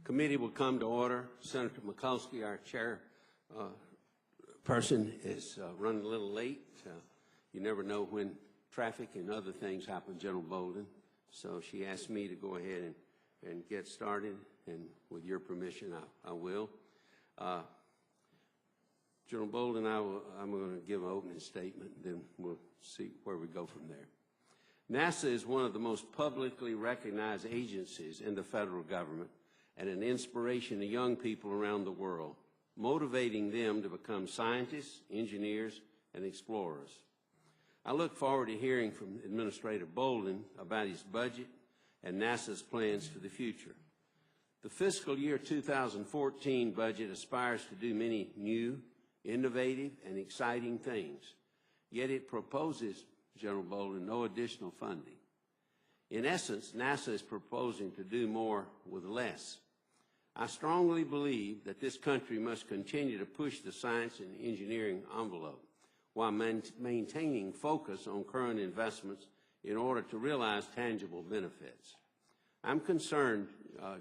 Committee will come to order. Senator Mikulski, our chair person, is running a little late. You never know when traffic and other things happen, General Bolden. So she asked me to go ahead and get started, and with your permission, I will. General Bolden, I'm going to give an opening statement, and then we'll see where we go from there. NASA is one of the most publicly recognized agencies in the federal government and an inspiration to young people around the world, motivating them to become scientists, engineers, and explorers. I look forward to hearing from Administrator Bolden about his budget and NASA's plans for the future. The fiscal year 2014 budget aspires to do many new, innovative, and exciting things, yet it proposes, General Bolden, no additional funding. In essence, NASA is proposing to do more with less. I strongly believe that this country must continue to push the science and engineering envelope while maintaining focus on current investments in order to realize tangible benefits. I'm concerned,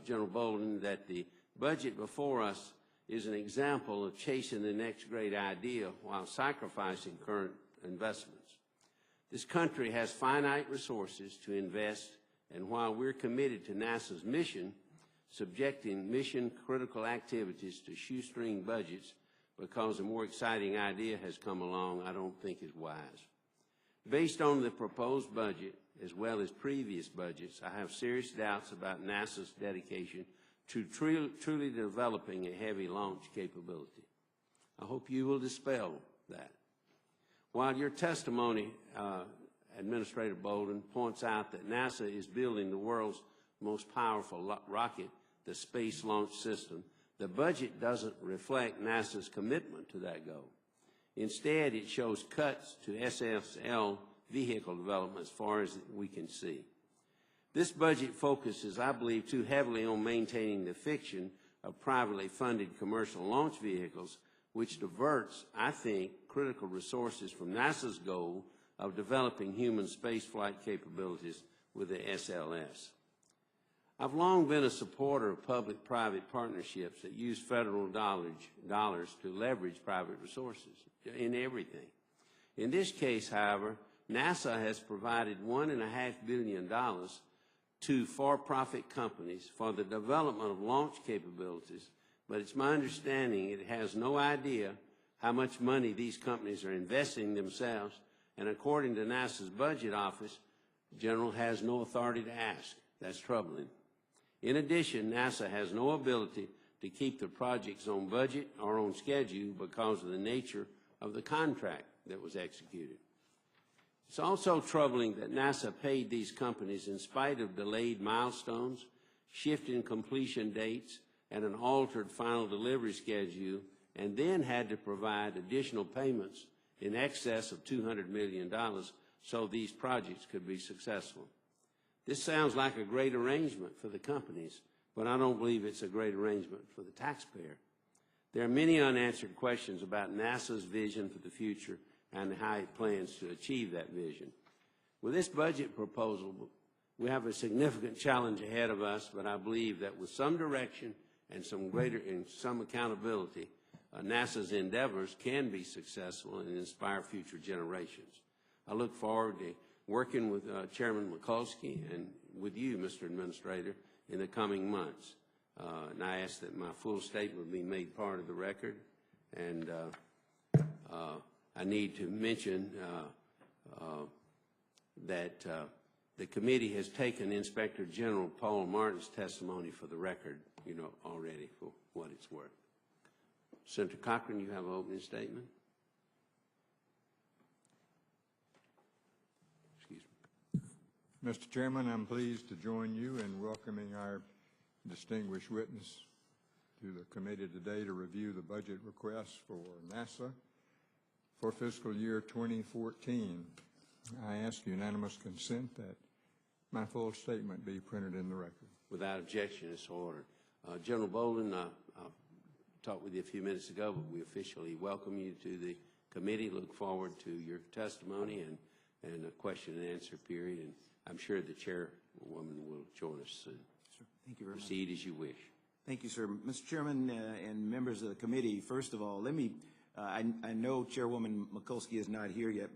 General Bolden, that the budget before us is an example of chasing the next great idea while sacrificing current investments. This country has finite resources to invest, and while we're committed to NASA's mission, subjecting mission-critical activities to shoestring budgets because a more exciting idea has come along, I don't think is wise. Based on the proposed budget, as well as previous budgets, I have serious doubts about NASA's dedication to truly developing a heavy launch capability. I hope you will dispel that. While your testimony, Administrator Bolden, points out that NASA is building the world's most powerful rocket, the Space Launch System, the budget doesn't reflect NASA's commitment to that goal. Instead, it shows cuts to SSL vehicle development as far as we can see. This budget focuses, I believe, too heavily on maintaining the fiction of privately funded commercial launch vehicles, which diverts, I think, critical resources from NASA's goal of developing human spaceflight capabilities with the SLS. I've long been a supporter of public-private partnerships that use federal dollars to leverage private resources in everything. In this case, however, NASA has provided $1.5 billion to for-profit companies for the development of launch capabilities, but it's my understanding it has no idea how much money these companies are investing themselves, and according to NASA's budget office, General has no authority to ask. That's troubling. In addition, NASA has no ability to keep the projects on budget or on schedule because of the nature of the contract that was executed. It's also troubling that NASA paid these companies in spite of delayed milestones, shifting completion dates, and an altered final delivery schedule, and then had to provide additional payments in excess of $200 million so these projects could be successful. This sounds like a great arrangement for the companies, but I don't believe it's a great arrangement for the taxpayer. There are many unanswered questions about NASA's vision for the future and how it plans to achieve that vision. With this budget proposal, we have a significant challenge ahead of us, but I believe that with some direction and some accountability, NASA's endeavors can be successful and inspire future generations. I look forward to working with Chairman Mikulski and with you, Mr. Administrator, in the coming months. And I ask that my full statement be made part of the record. And I need to mention that the committee has taken Inspector General Paul Martin's testimony for the record, already, for what it's worth. Senator Cochran, you have an opening statement? Excuse me. Mr. Chairman, I'm pleased to join you in welcoming our distinguished witness to the committee today to review the budget requests for NASA for fiscal year 2014. I ask unanimous consent that my full statement be printed in the record. Without objection, it's ordered. General Bolden, I talked with you a few minutes ago, but we officially welcome you to the committee. Look forward to your testimony and a question and answer period. And I'm sure the chairwoman will join us soon. Sure. Thank you very much. Proceed as you wish. Thank you, sir. Mr. Chairman and members of the committee, first of all, let me, I know Chairwoman Mikulski is not here yet,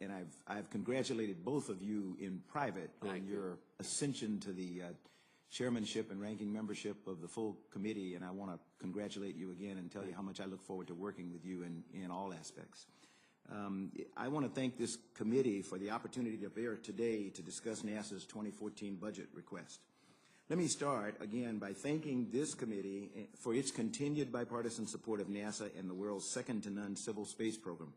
and I've congratulated both of you in private on your ascension to the chairmanship and ranking membership of the full committee, and I want to congratulate you again and tell you how much I look forward to working with you in all aspects. I want to thank this committee for the opportunity to be here today to discuss NASA's 2014 budget request. Let me start again by thanking this committee for its continued bipartisan support of NASA and the world's second-to-none civil space program.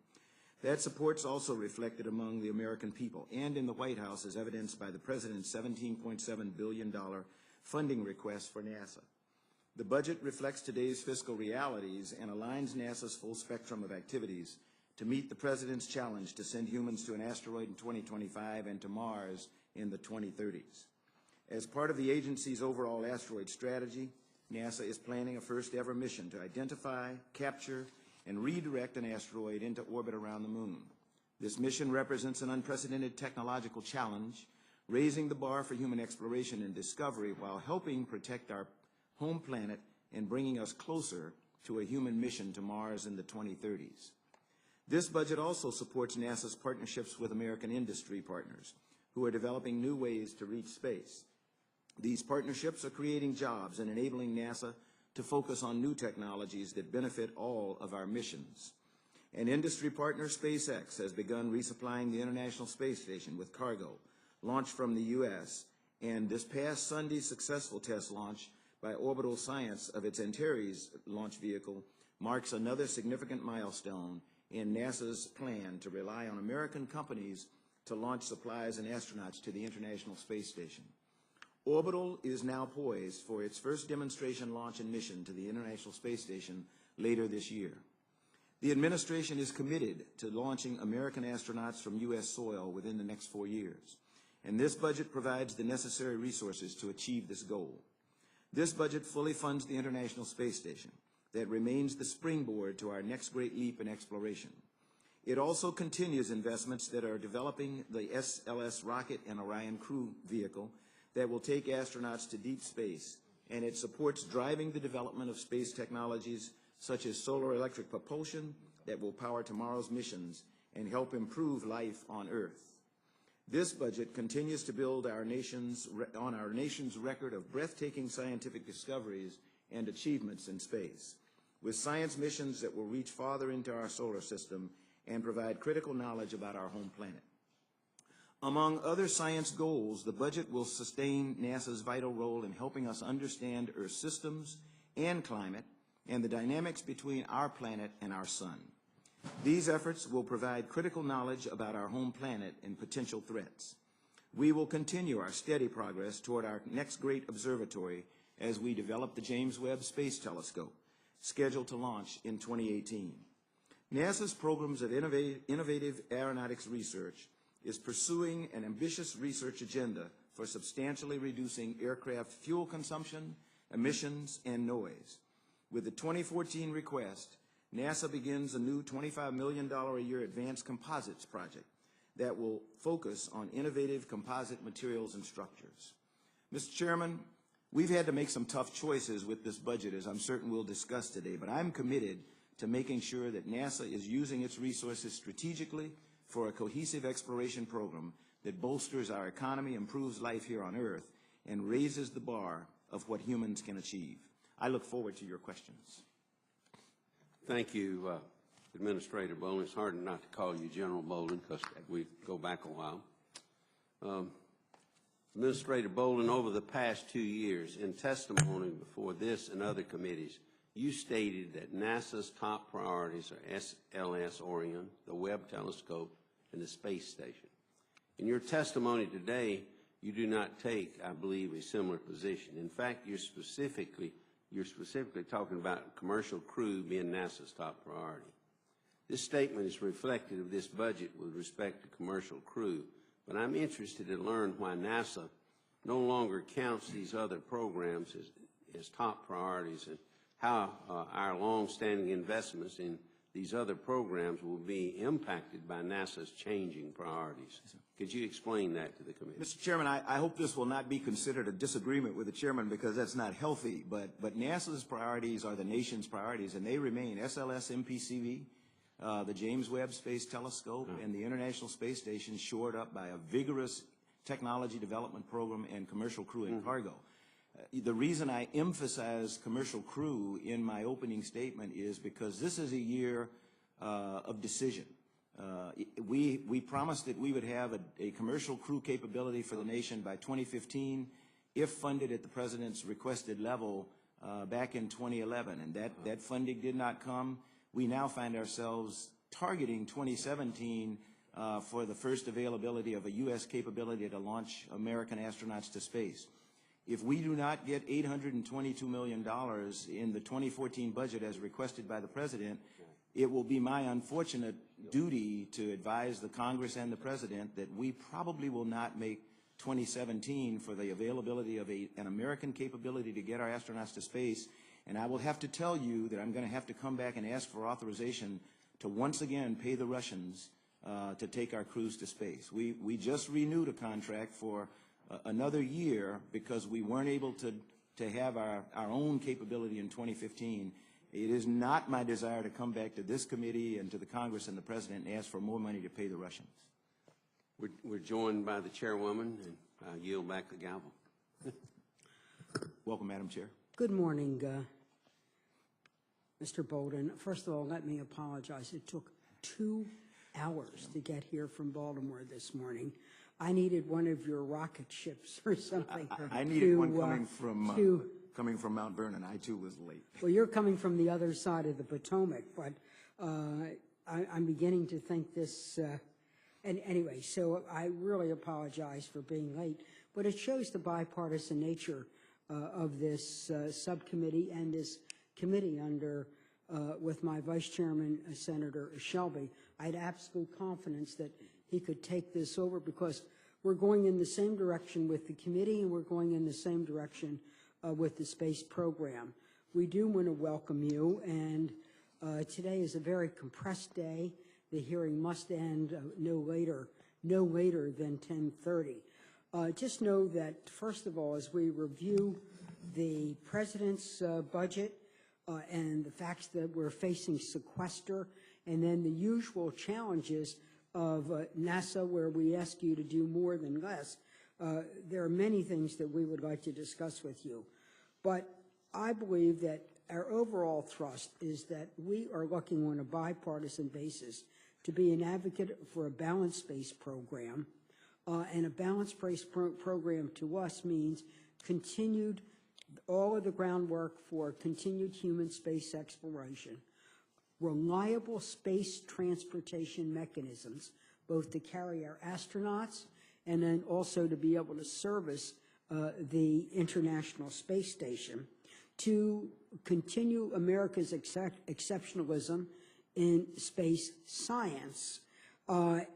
That support is also reflected among the American people and in the White House, as evidenced by the President's $17.7 billion funding request for NASA. The budget reflects today's fiscal realities and aligns NASA's full spectrum of activities to meet the President's challenge to send humans to an asteroid in 2025 and to Mars in the 2030s. As part of the agency's overall asteroid strategy, NASA is planning a first-ever mission to identify, capture, and redirect an asteroid into orbit around the moon. This mission represents an unprecedented technological challenge, raising the bar for human exploration and discovery while helping protect our home planet and bringing us closer to a human mission to Mars in the 2030s. This budget also supports NASA's partnerships with American industry partners who are developing new ways to reach space. These partnerships are creating jobs and enabling NASA to focus on new technologies that benefit all of our missions. An industry partner, SpaceX, has begun resupplying the International Space Station with cargo launched from the U.S., and this past Sunday's successful test launch by Orbital Science of its Antares launch vehicle marks another significant milestone in NASA's plan to rely on American companies to launch supplies and astronauts to the International Space Station. Orbital is now poised for its first demonstration launch and mission to the International Space Station later this year. The administration is committed to launching American astronauts from U.S. soil within the next 4 years, and this budget provides the necessary resources to achieve this goal. This budget fully funds the International Space Station that remains the springboard to our next great leap in exploration. It also continues investments that are developing the SLS rocket and Orion crew vehicle that will take astronauts to deep space, and it supports driving the development of space technologies such as solar electric propulsion that will power tomorrow's missions and help improve life on Earth. This budget continues to build on our nation's record of breathtaking scientific discoveries and achievements in space, with science missions that will reach farther into our solar system and provide critical knowledge about our home planet. Among other science goals, the budget will sustain NASA's vital role in helping us understand Earth's systems and climate and the dynamics between our planet and our sun. These efforts will provide critical knowledge about our home planet and potential threats. We will continue our steady progress toward our next great observatory as we develop the James Webb Space Telescope, scheduled to launch in 2018. NASA's programs of innovative aeronautics research is pursuing an ambitious research agenda for substantially reducing aircraft fuel consumption, emissions, and noise. With the 2014 request, NASA begins a new $25 million a year advanced composites project that will focus on innovative composite materials and structures. Mr. Chairman, we've had to make some tough choices with this budget, as I'm certain we'll discuss today, but I'm committed to making sure that NASA is using its resources strategically for a cohesive exploration program that bolsters our economy, improves life here on Earth, and raises the bar of what humans can achieve. I look forward to your questions. Thank you, Administrator Bolden. It's hard not to call you General Bolden because we go back a while. Administrator Bolden, over the past 2 years, in testimony before this and other committees, you stated that NASA's top priorities are SLS Orion, the Webb Telescope, and the space station. In your testimony today, you do not take, I believe, a similar position. In fact, you're specifically talking about commercial crew being NASA's top priority. This statement is reflective of this budget with respect to commercial crew, but I'm interested to learn why NASA no longer counts these other programs as top priorities and how our long-standing investments in these other programs will be impacted by NASA's changing priorities. Could you explain that to the committee? Mr. Chairman, I hope this will not be considered a disagreement with the chairman because that's not healthy, but NASA's priorities are the nation's priorities, and they remain SLS MPCV, the James Webb Space Telescope, and the International Space Station shored up by a vigorous technology development program and commercial crew and cargo. The reason I emphasize commercial crew in my opening statement is because this is a year of decision. We promised that we would have a commercial crew capability for the nation by 2015 if funded at the President's requested level back in 2011, and that funding did not come. We now find ourselves targeting 2017 for the first availability of a U.S. capability to launch American astronauts to space. If we do not get $822 million in the 2014 budget as requested by the President, it will be my unfortunate duty to advise the Congress and the President that we probably will not make 2017 for the availability of an American capability to get our astronauts to space. And I will have to tell you that I'm going to have to come back and ask for authorization to once again pay the Russians to take our crews to space. We just renewed a contract for another year because we weren't able to have our own capability in 2015. It is not my desire to come back to this committee and to the Congress and the President and ask for more money to pay the Russians. We're joined by the chairwoman, and I yield back the gavel. Welcome, Madam Chair. Good morning, Mr. Bolden. First of all, let me apologize. It took 2 hours to get here from Baltimore this morning. I needed one of your rocket ships or something. I needed one coming from Mount Vernon. I, too, was late. Well, you're coming from the other side of the Potomac, but I'm beginning to think this. And anyway, so I really apologize for being late. But it shows the bipartisan nature of this subcommittee and this committee under, with my Vice Chairman, Senator Shelby. I had absolute confidence that he could take this over because we're going in the same direction with the committee and we're going in the same direction with the space program. We do want to welcome you, and today is a very compressed day. The hearing must end no later than 10:30. Just know that, first of all, as we review the President's budget and the facts that we're facing sequester, and then the usual challenges of NASA, where we ask you to do more than less, there are many things that we would like to discuss with you. But I believe that our overall thrust is that we are looking on a bipartisan basis to be an advocate for a balanced space program. And a balanced space program to us means continued, all of the groundwork for continued human space exploration, reliable space transportation mechanisms, both to carry our astronauts and then also to be able to service the International Space Station, to continue America's exceptionalism in space science,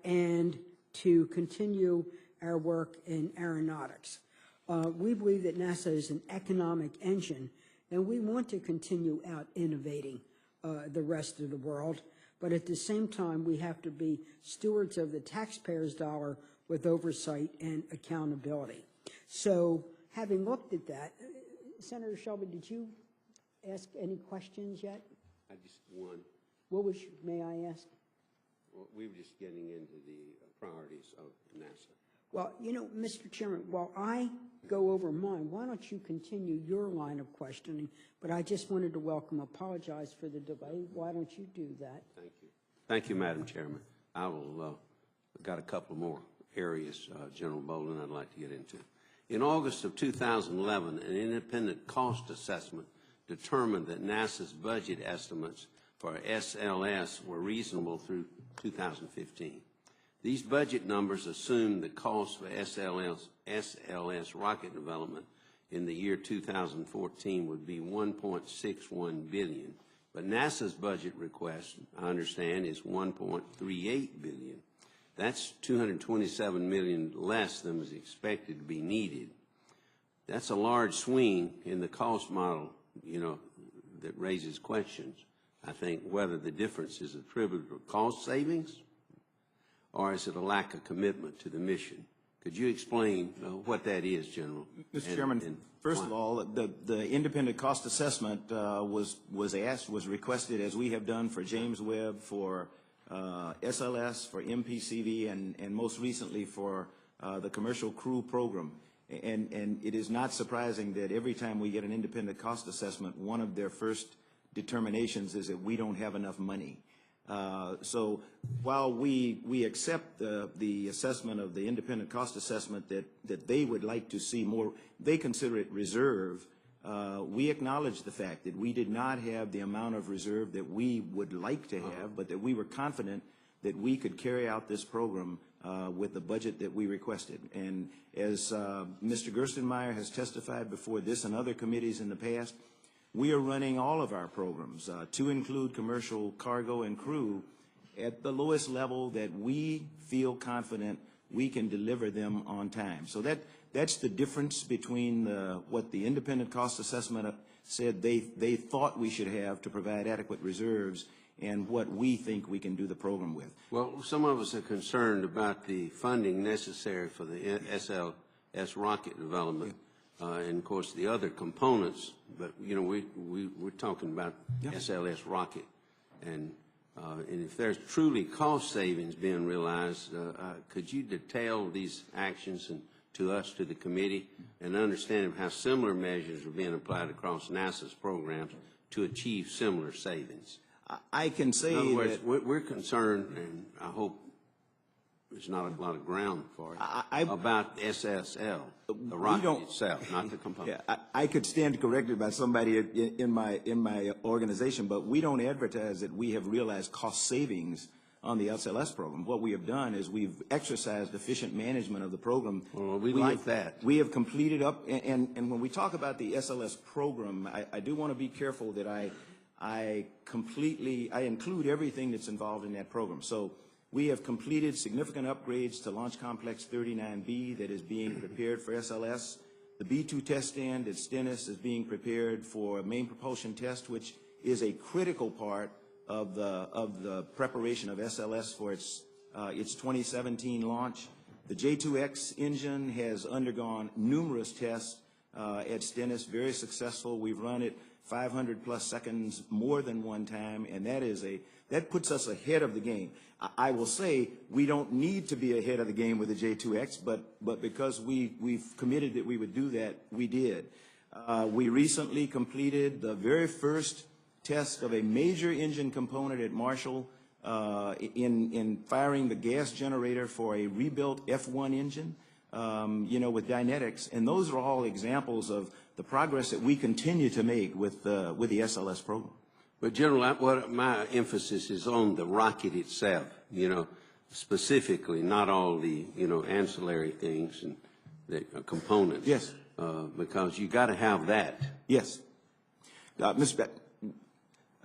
and to continue our work in aeronautics. We believe that NASA is an economic engine, and we want to continue out innovating the rest of the world, but at the same time, we have to be stewards of the taxpayers' dollar with oversight and accountability. So, having looked at that, Senator Shelby, did you ask any questions yet? I just one. What was, may I ask? Well, we were just getting into the priorities of NASA. Well, you know, Mr. Chairman, while I go over mine, why don't you continue your line of questioning? But I just wanted to apologize for the delay. Why don't you do that? Thank you. Thank you, Madam Chairman. I will, got a couple more areas, General Bolden, I'd like to get into. In August of 2011, an independent cost assessment determined that NASA's budget estimates for SLS were reasonable through 2015. These budget numbers assume the cost for SLS rocket development in the year 2014 would be $1.61 billion, but NASA's budget request, I understand, is $1.38 billion. That's $227 million less than was expected to be needed. That's a large swing in the cost model, you know, that raises questions. I think, whether the difference is attributable to cost savings or is it a lack of commitment to the mission. Could you explain what that is, General? Mr. Chairman, first of all, the independent cost assessment was requested, as we have done for James Webb, for SLS, for MPCV, and most recently for the Commercial Crew Program. And it is not surprising that every time we get an independent cost assessment, one of their first determinations is that we don't have enough money. So while we accept the assessment of the independent cost assessment that they would like to see more, they consider it reserve, we acknowledge the fact that we did not have the amount of reserve that we would like to have, but that we were confident that we could carry out this program with the budget that we requested. And as Mr. Gerstenmaier has testified before this and other committees in the past, we are running all of our programs, to include commercial cargo and crew, at the lowest level that we feel confident we can deliver them on time. So that's the difference between what the independent cost assessment said they thought we should have to provide adequate reserves and what we think we can do the program with. Well, some of us are concerned about the funding necessary for the SLS rocket development. And of course the other components, but you know we're talking about SLS rocket, and if there's truly cost savings being realized, could you detail these actions to us, to the committee, and understand how similar measures are being applied across NASA's programs to achieve similar savings? I can say in other words, that we're concerned, and I hope there's not a lot of ground for it, about SSL, the rocket itself, not the component. Yeah, I could stand corrected by somebody in my organization, but we don't advertise that we have realized cost savings on the SLS program. What we have done is we've exercised efficient management of the program. Well, we like that. We have completed up, and when we talk about the SLS program, I do want to be careful that I include everything that's involved in that program. So we have completed significant upgrades to Launch Complex 39B that is being prepared for SLS. The B-2 test stand at Stennis is being prepared for main propulsion test, which is a critical part of the preparation of SLS for its 2017 launch. The J2X engine has undergone numerous tests at Stennis, very successful. We've run it 500 plus seconds more than one time, and that puts us ahead of the game. I will say we don't need to be ahead of the game with the J2X, but because we've committed that we would do that, we did. We recently completed the very first test of a major engine component at Marshall in firing the gas generator for a rebuilt F1 engine, with Dynetics, and those are all examples of the progress that we continue to make with the SLS program. But General, what my emphasis is on the rocket itself, specifically, not all the, ancillary things and the components. Yes. Because you got to have that. Yes. Mr.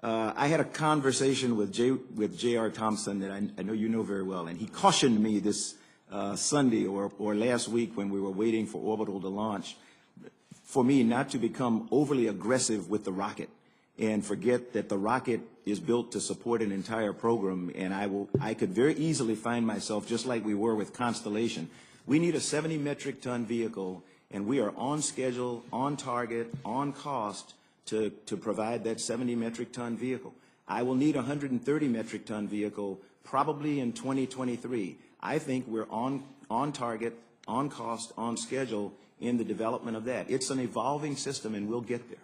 I had a conversation with J.R. Thompson that I know you know very well, and he cautioned me this Sunday or last week when we were waiting for orbital to launch, for me not to become overly aggressive with the rocket and forget that the rocket is built to support an entire program, and I could very easily find myself just like we were with Constellation. We need a 70 metric ton vehicle, and we are on schedule, on target, on cost to provide that 70 metric ton vehicle. I will need a 130 metric ton vehicle probably in 2023. I think we're on target, on cost, on schedule in the development of that. It's an evolving system, and we'll get there.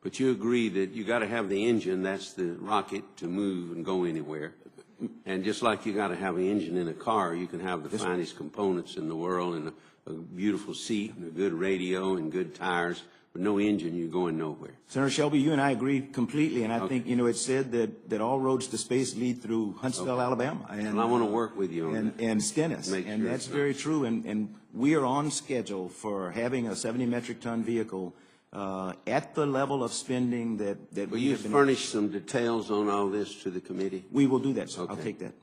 But you agree that you got to have the engine, that's the rocket, to move and go anywhere. And just like you got to have an engine in a car, you can have the finest components in the world and a beautiful seat and a good radio and good tires. With no engine, you're going nowhere. Senator Shelby, you and I agree completely, and I think, it's said that all roads to space lead through Huntsville, Alabama. And I want to work with you on that. And Stennis, and that's very true, and we are on schedule for having a 70 metric ton vehicle at the level of spending that Will you furnish some details on all this to the committee? We will do that, sir. Okay. I'll take that.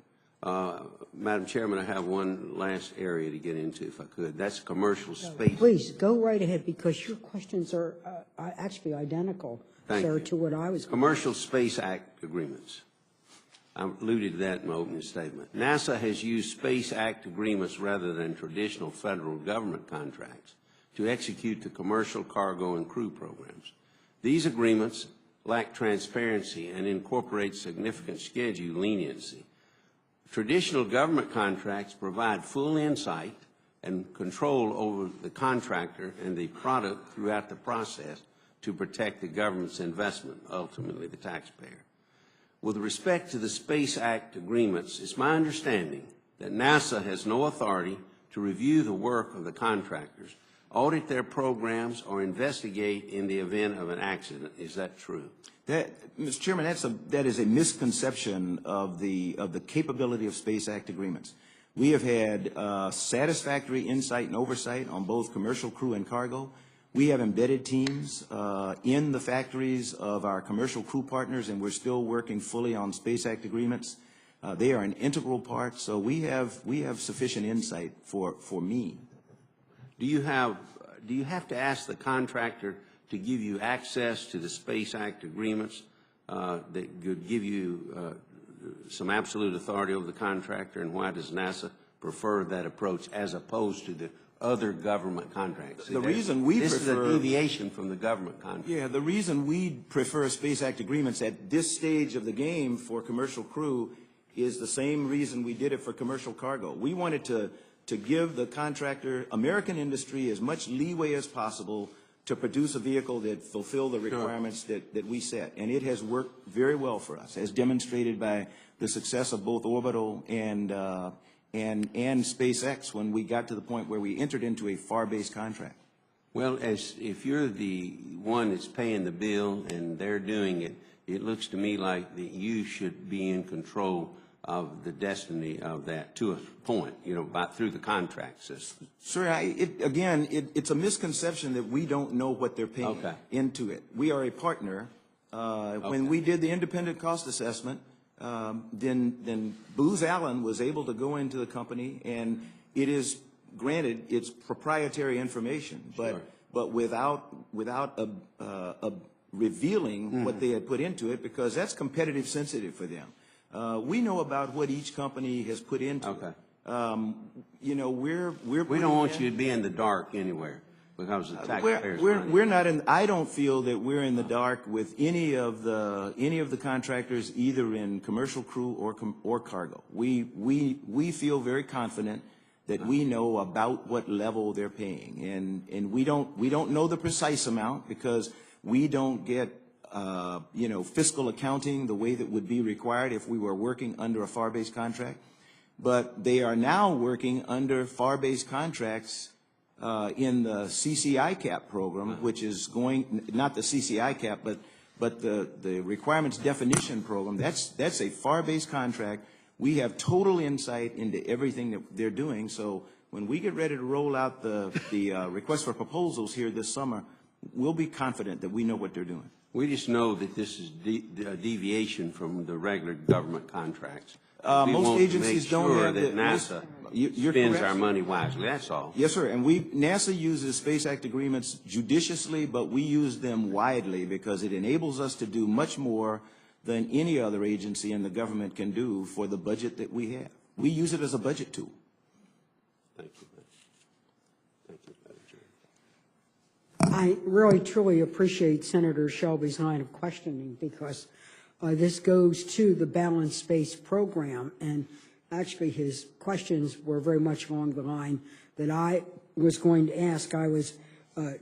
Madam Chairman, I have one last area to get into, if I could. That's commercial space. Please, go right ahead, because your questions are actually identical Thank sir, you. to what I was going Commercial Space Act agreements. I alluded to that in my opening statement. NASA has used Space Act agreements rather than traditional federal government contracts to execute the commercial cargo and crew programs. These agreements lack transparency and incorporate significant schedule leniency. Traditional government contracts provide full insight and control over the contractor and the product throughout the process to protect the government's investment, ultimately the taxpayer. With respect to the Space Act agreements, it's my understanding that NASA has no authority to review the work of the contractors, audit their programs, or investigate in the event of an accident. Is that true? Mr. Chairman, that is a misconception of the capability of Space Act agreements. We have had satisfactory insight and oversight on both commercial crew and cargo. We have embedded teams in the factories of our commercial crew partners, and we're still working fully on Space Act agreements. They are an integral part, so we have sufficient insight for me. Do you have to ask the contractor to give you access to the Space Act agreements that could give you some absolute authority over the contractor, and why does NASA prefer that approach as opposed to the other government contracts? The reason we this prefer... is a deviation from the government contract. Yeah, the reason we prefer Space Act agreements at this stage of the game for commercial crew is the same reason we did it for commercial cargo. We wanted to give the contractor, American industry, as much leeway as possible to produce a vehicle that fulfilled the requirements that we set. And it has worked very well for us, as demonstrated by the success of both Orbital and SpaceX when we got to the point where we entered into a FAR-based contract. Well, if you're the one that's paying the bill and they're doing it, it looks to me like that you should be in control of the destiny of that to a point, you know, through the contract system. Sir, it's a misconception that we don't know what they're paying into it. We are a partner. When we did the independent cost assessment, then Booz Allen was able to go into the company, and it is, granted, it's proprietary information, but without revealing what they had put into it, because that's competitive sensitive for them. We know about what each company has put into it. You know, we don't want you to be in the dark anywhere because the taxpayers. We're not in. I don't feel that we're in the dark with any of the contractors, either in commercial crew or cargo. We feel very confident that we know about what level they're paying, and we don't know the precise amount because we don't get fiscal accounting the way that would be required if we were working under a FAR-based contract. But they are now working under FAR-based contracts in the CCI cap program, which is going, not the CCI cap, but the requirements definition program. That's a FAR-based contract. We have total insight into everything that they're doing. So when we get ready to roll out the request for proposals here this summer, we'll be confident that we know what they're doing. We just know that this is a deviation from the regular government contracts. Most agencies don't have that NASA spends our money wisely. That's all. Yes, sir. And NASA uses Space Act agreements judiciously, but we use them widely because it enables us to do much more than any other agency in the government can do for the budget that we have. We use it as a budget tool. Thank you. Thank you, Madam Chair. I really, truly appreciate Senator Shelby's line of questioning because this goes to the balanced space program, and actually his questions were very much along the line that I was going to ask. I was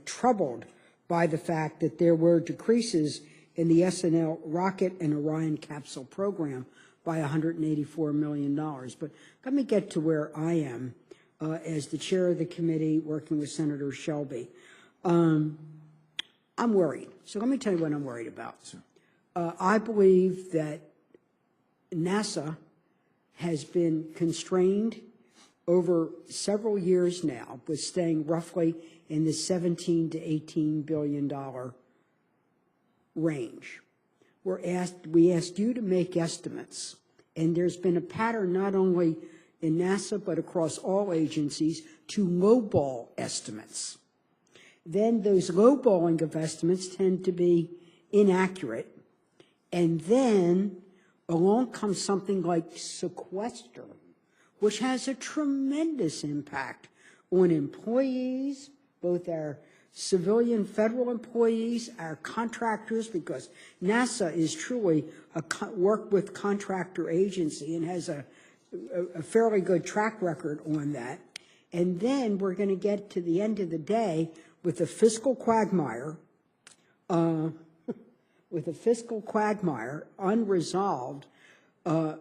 troubled by the fact that there were decreases in the SNL rocket and Orion capsule program by $184 million. But let me get to where I am as the chair of the committee working with Senator Shelby. I'm worried. So let me tell you what I'm worried about. I believe that NASA has been constrained over several years now with staying roughly in the $17 to $18 billion range. We asked you to make estimates, and there's been a pattern not only in NASA but across all agencies to lowball estimates. Then those lowballing of estimates tend to be inaccurate. And then along comes something like Sequester, which has a tremendous impact on employees, both our civilian federal employees, our contractors, because NASA is truly a work with contractor agency and has a fairly good track record on that. And then we're going to get to the end of the day with a fiscal quagmire, unresolved. The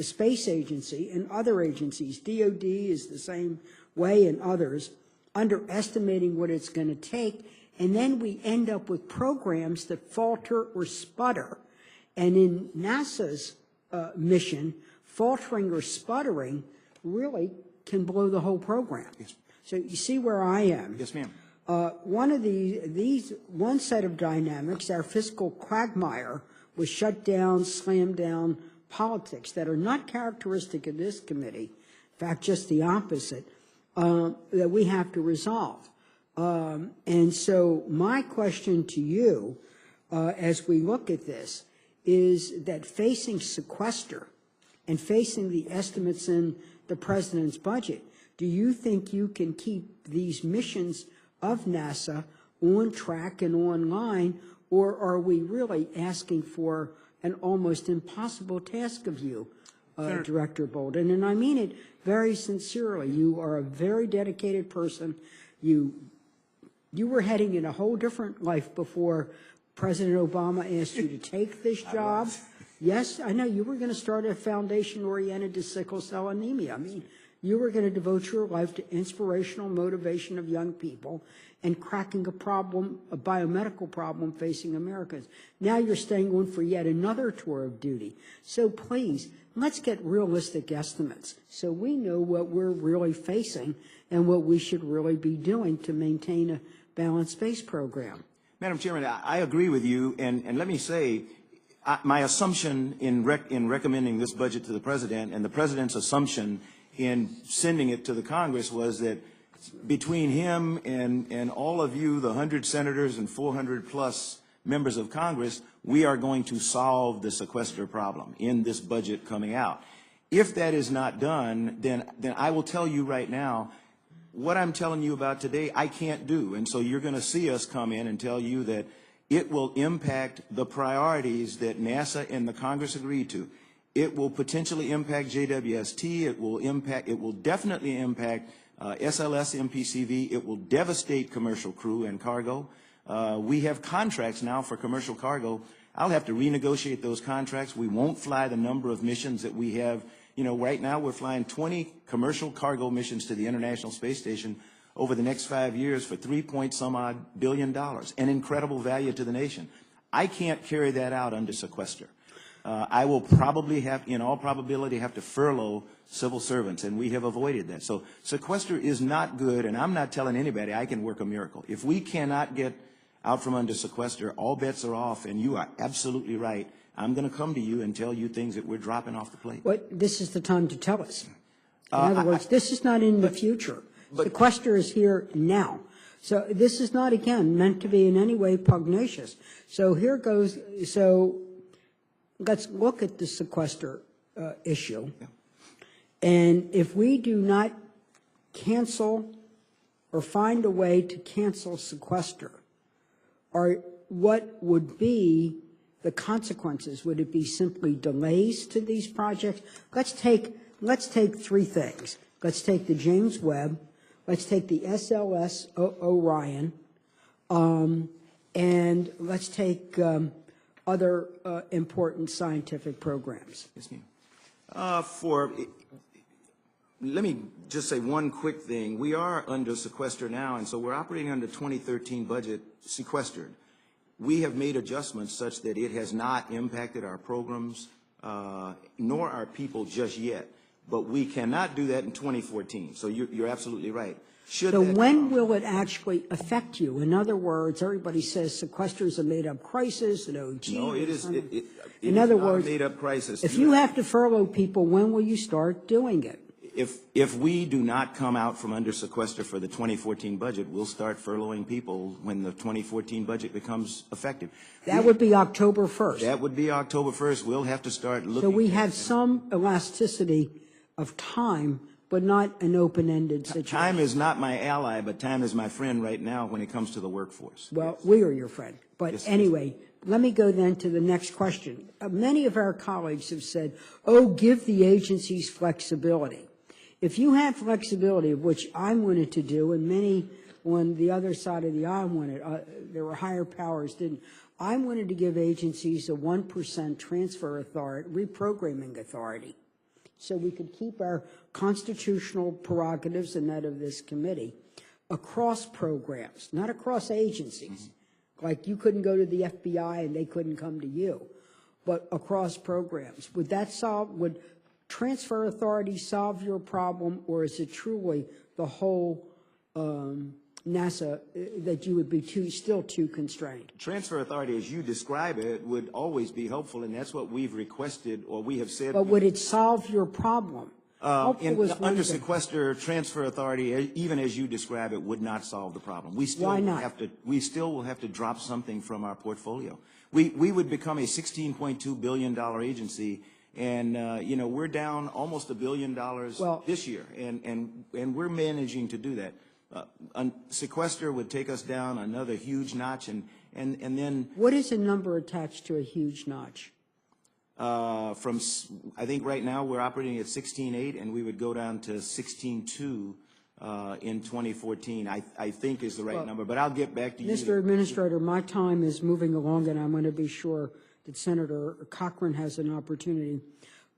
space agency and other agencies, DOD is the same way, and others, underestimating what it's going to take, and then we end up with programs that falter or sputter. And in NASA's mission, faltering or sputtering really can blow the whole program. Yes. So you see where I am. Yes, ma'am. One set of dynamics, our fiscal quagmire, was shut down, slammed down politics that are not characteristic of this committee, in fact, just the opposite, that we have to resolve. And so my question to you, as we look at this, is that facing Sequester and facing the estimates in the president's budget, do you think you can keep these missions of NASA on track and online, or are we really asking for an almost impossible task of you, Director Bolden? And I mean it very sincerely. You are a very dedicated person. You were heading in a whole different life before President Obama asked you to take this job. Yes, I know. You were going to start a foundation oriented to sickle cell anemia. I mean, you were going to devote your life to inspirational motivation of young people and cracking a biomedical problem facing Americans. Now you're staying on for yet another tour of duty. So please, let's get realistic estimates so we know what we're really facing and what we should really be doing to maintain a balanced space program. Madam Chairman, I agree with you, and let me say, my assumption in recommending this budget to the President and the President's assumption in sending it to the Congress was that between him and all of you, the 100 senators and 400 plus members of Congress, we are going to solve the sequester problem in this budget coming out. If that is not done, then I will tell you right now, what I'm telling you about today, I can't do. And so you're going to see us come in and tell you that it will impact the priorities that NASA and the Congress agreed to. It will potentially impact JWST. It will definitely impact SLS MPCV. It will devastate commercial crew and cargo. We have contracts now for commercial cargo. I'll have to renegotiate those contracts. We won't fly the number of missions that we have. You know, right now we're flying 20 commercial cargo missions to the International Space Station over the next 5 years for $3-some-odd billion, an incredible value to the nation. I can't carry that out under sequester. I will probably in all probability, have to furlough civil servants, and we have avoided that. So sequester is not good, and I'm not telling anybody I can work a miracle. If we cannot get out from under sequester, all bets are off, and you are absolutely right. I'm going to come to you and tell you things that we're dropping off the plate. Well, this is the time to tell us. In other words, this is not in the future. Sequester is here now. So this is not, again, meant to be in any way pugnacious. So here goes. So let's look at the sequester issue. Yeah. And if we do not cancel or find a way to cancel sequester, or what would be the consequences? Would it be simply delays to these projects? Let's take three things. Let's take the James Webb. Let's take the SLS Orion. And let's take other important scientific programs. Yes, ma'am. Let me just say one quick thing. We are under sequester now, and so we're operating under 2013 budget sequestered. We have made adjustments such that it has not impacted our programs nor our people just yet. But we cannot do that in 2014. So you're absolutely right. So when will it actually affect you? In other words, everybody says sequester is a made-up crisis. No, it is. In other words, a made-up crisis. If you have to furlough people, when will you start doing it? If we do not come out from under sequester for the 2014 budget, we'll start furloughing people when the 2014 budget becomes effective. That would be October 1st. That would be October 1st. We'll have to start looking. So we have some elasticity of time, but not an open-ended situation. Time is not my ally, but time is my friend right now when it comes to the workforce. Well, we are your friend. But Yes, anyway, let me go then to the next question. Many of our colleagues have said, oh, give the agencies flexibility. If you had flexibility, of which I wanted to do, and many on the other side of the aisle wanted, there were higher powers didn't, I wanted to give agencies a 1% transfer authority, reprogramming authority, so we could keep our constitutional prerogatives and that of this committee across programs, not across agencies. Like you couldn't go to the FBI and they couldn't come to you, but across programs. Would that solve, would transfer authority solve your problem, or is it truly the whole NASA that you would be still too constrained? Transfer authority, as you describe it, would always be helpful, and that's what we've requested, or we have said. But would it solve your problem? Under sequester, transfer authority, even as you describe it, would not solve the problem. We still Why not? We still will have to drop something from our portfolio. We would become a $16.2 billion agency, and we're down almost $1 billion this year, and we're managing to do that. Sequester would take us down another huge notch, and then What is a number attached to a huge notch? I think right now we're operating at 16.8, and we would go down to 16.2 in 2014. I think is the right number, but I'll get back to you. Mr. Administrator, my time is moving along, and I'm going to be sure that Senator Cochran has an opportunity.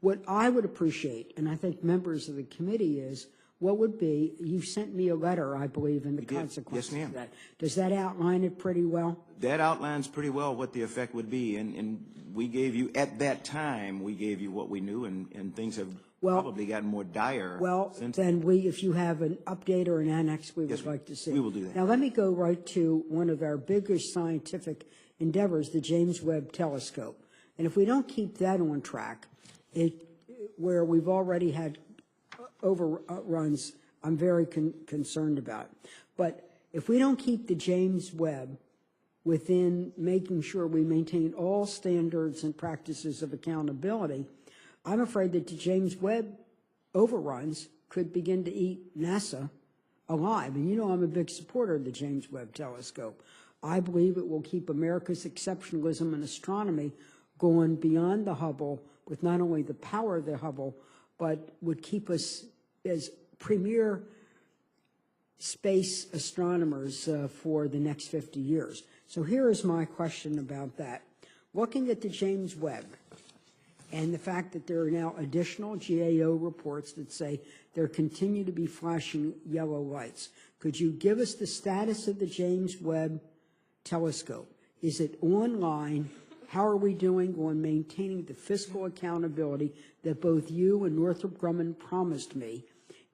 What I would appreciate, and I think members of the committee, is what would be, you sent me a letter, I believe, in the consequences of that. Does that outline it pretty well? That outlines pretty well what the effect would be, and we gave you, at that time, we gave you what we knew, and things have probably gotten more dire. Well, then if you have an update or an annex, we would like to see. We will do that. Now, let me go right to one of our biggest scientific endeavors, the James Webb Telescope. And if we don't keep that on track, where we've already had overruns, I'm very concerned about. But if we don't keep the James Webb within making sure we maintain all standards and practices of accountability, I'm afraid that the James Webb overruns could begin to eat NASA alive. And you know I'm a big supporter of the James Webb Telescope. I believe it will keep America's exceptionalism in astronomy going beyond the Hubble, with not only the power of the Hubble, but would keep us as premier space astronomers for the next 50 years. So here is my question about that. Looking at the James Webb and the fact that there are now additional GAO reports that say there continue to be flashing yellow lights, could you give us the status of the James Webb Telescope? Is it online? How are we doing on maintaining the fiscal accountability that both you and Northrop Grumman promised me,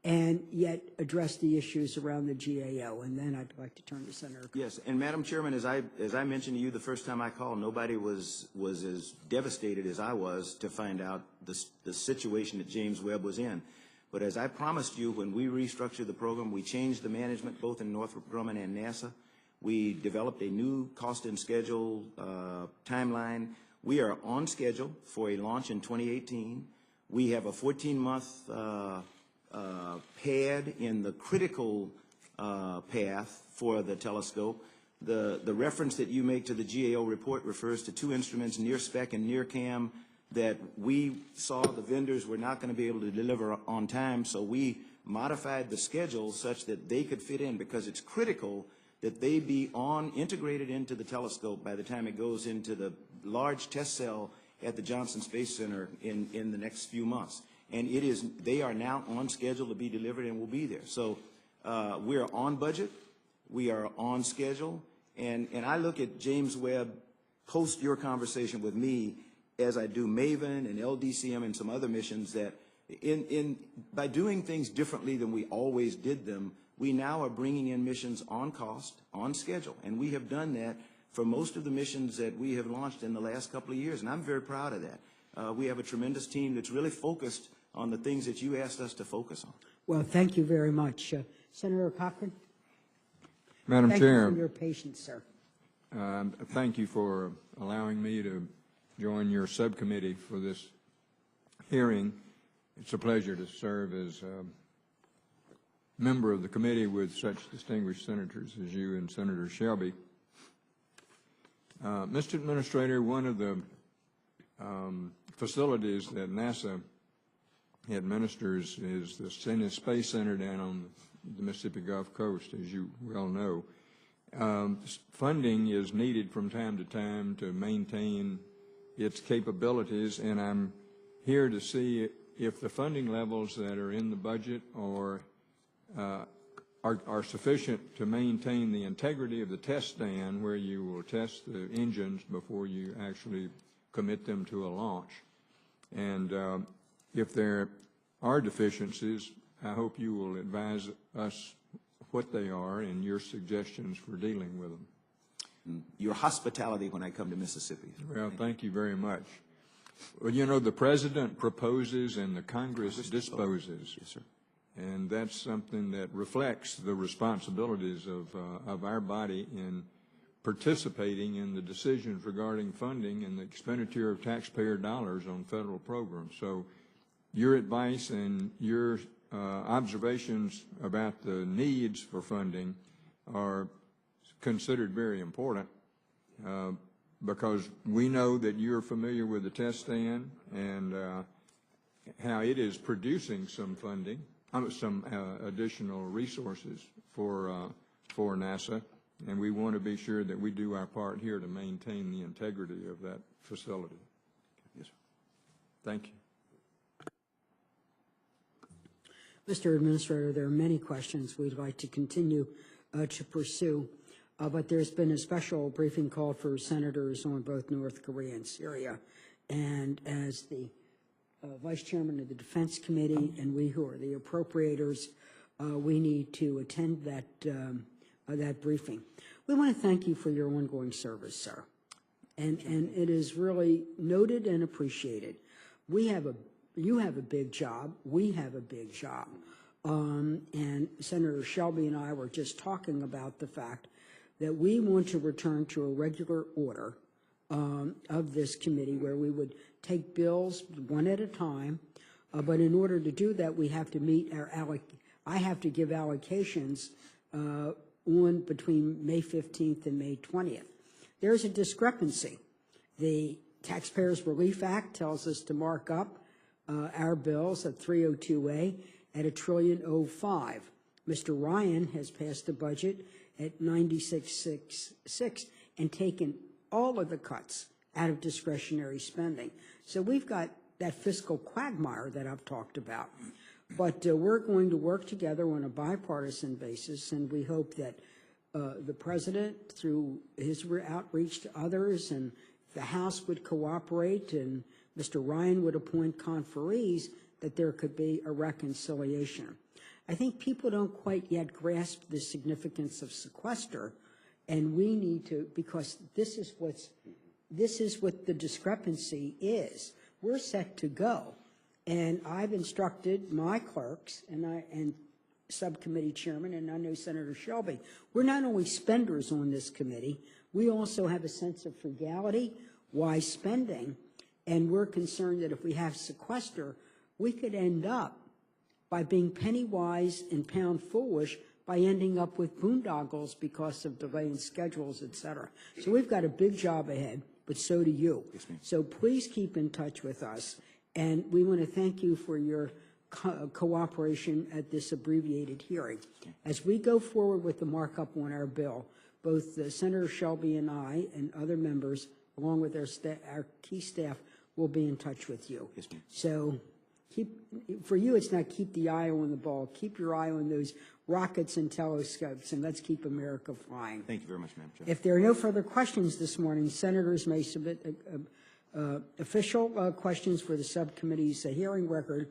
and yet address the issues around the GAO? And then I'd like to turn to Senator. Yes, and Madam Chairman, as I mentioned to you the first time I called, nobody was as devastated as I was to find out the situation that James Webb was in. But as I promised you, when we restructured the program, we changed the management both in Northrop Grumman and NASA. We developed a new cost and schedule timeline. We are on schedule for a launch in 2018. We have a 14-month pad in the critical path for the telescope. The reference that you make to the GAO report refers to two instruments, near spec and near cam, that we saw the vendors were not going to be able to deliver on time, so we modified the schedule such that they could fit in, because it's critical that they be integrated into the telescope by the time it goes into the large test cell at the Johnson Space Center in the next few months. And they are now on schedule to be delivered and will be there. So we are on budget, we are on schedule, and I look at James Webb post your conversation with me as I do MAVEN and LDCM and some other missions, that by doing things differently than we always did them, we now are bringing in missions on cost, on schedule, and we have done that for most of the missions that we have launched in the last couple of years, and I'm very proud of that. we have a tremendous team that's really focused on the things that you asked us to focus on. Well, thank you very much. Senator Cochran? Madam Thank you Chair, for your patience, sir. thank you for allowing me to join your subcommittee for this hearing. It's a pleasure to serve as a member of the committee with such distinguished senators as you and Senator Shelby. Mr. Administrator, one of the facilities that NASA administers is the Space Center down on the Mississippi Gulf Coast, as you well know. Funding is needed from time to time to maintain its capabilities, and I'm here to see if the funding levels that are in the budget are sufficient to maintain the integrity of the test stand where you will test the engines before you actually commit them to a launch. And if there are deficiencies, I hope you will advise us what they are and your suggestions for dealing with them. Your hospitality when I come to Mississippi. Well, thank you very much. Well, you know, the President proposes and the Congress disposes. Yes, sir. And that's something that reflects the responsibilities of our body in participating in the decisions regarding funding and the expenditure of taxpayer dollars on federal programs. So your advice and your observations about the needs for funding are considered very important because we know that you're familiar with the test stand and how it is producing some funding, some additional resources for NASA, and we want to be sure that we do our part here to maintain the integrity of that facility. Yes, sir. Thank you. Mr. Administrator, there are many questions we'd like to continue to pursue, but there's been a special briefing call for senators on both North Korea and Syria, and as the Vice Chairman of the Defense Committee and we who are the appropriators, we need to attend that briefing. We want to thank you for your ongoing service, sir, and it is really noted and appreciated. You have a big job. We have a big job. And Senator Shelby and I were just talking about the fact that we want to return to a regular order of this committee where we would take bills one at a time. But in order to do that, we have to meet I have to give allocations between May 15th and May 20th. There's a discrepancy. The Taxpayers Relief Act tells us to mark up our bills at 302A at $1.05 trillion. Mr. Ryan has passed the budget at 96.66 and taken all of the cuts out of discretionary spending. So we've got that fiscal quagmire that I've talked about. But we're going to work together on a bipartisan basis, and we hope that the President, through his outreach to others, and the House would cooperate, and Mr. Ryan would appoint conferees, that there could be a reconciliation. I think people don't quite yet grasp the significance of Sequester, and we need to, because this is what the discrepancy is. We're set to go, and I've instructed my clerks and subcommittee chairman, and I know Senator Shelby, we're not only spenders on this committee, we also have a sense of frugality, wise spending, and we're concerned that if we have Sequester, we could end up by being penny wise and pound foolish by ending up with boondoggles because of delay in schedules, et cetera. So we've got a big job ahead, but so do you. Yes, ma'am. So please keep in touch with us, and we want to thank you for your cooperation at this abbreviated hearing. As we go forward with the markup on our bill, both Senator Shelby and I and other members, along with our key staff, will be in touch with you. Yes, ma'am. So for you, it's not keep the eye on the ball. Keep your eye on those rockets and telescopes, and let's keep America flying. Thank you very much, Madam Chair. If there are no further questions this morning, senators may submit official questions for the subcommittee's hearing record.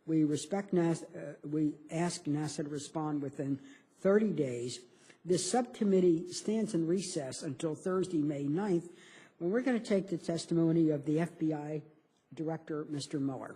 We respect NASA. We ask NASA to respond within 30 days. This subcommittee stands in recess until Thursday, May 9th, when we're going to take the testimony of the FBI Director, Mr. Miller.